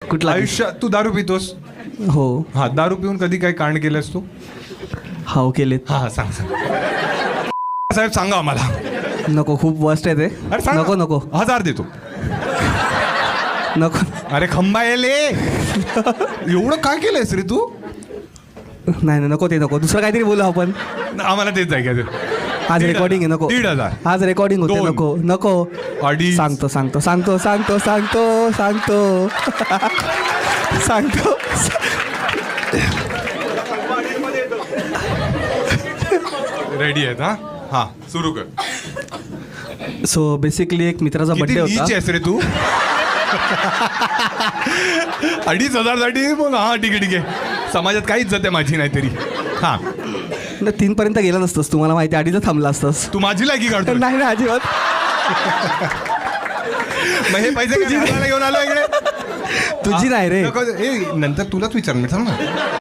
कुठला? आयुष्यात तू दारू पितोस? हो. हा, दारू पिऊन कधी काही कांड केलंस तू? हाव केलेत. हा सांग साहेब, सांगा आम्हाला. नको, खूप वर्स्ट आहे ते. अरे सांग. नको नको 1000 देतो. नको. अरे खंबा येले एवढं काय केलंयस रे तू? नाही नाही नको ते नको. दुसरं काहीतरी बोलू आपण. आम्हाला तेच जायचं. आज रेकॉर्डिंग आहे. नको. 1500. आज रेकॉर्डिंग होते. 2. नको नको. अडीच. सांगतो सांगतो सांगतो सांगतो सांगतो सांगतो सांगतो. रेडी आहेत? हा हा, सुरू कर. सो बेसिकली एक मित्राचा किती बर्थडे नीच होता. आहेस रे तू? 2500 साठी मग हा ठीक आहे ठीक आहे. समाजात काही इज्जत आहे माझी नाहीतरी. हा, 3 पर्यंत गेला नसतंस. तुम्हाला माहिती, 2:30 थांबला असतंस. तू माझी लायकी काढतो. नाही ना अजिबात. मग हे पैसे घेऊन आलो इकडे. तुझी नाही रे. नको, ए, नंतर तुलाच विचार मी, थांब ना.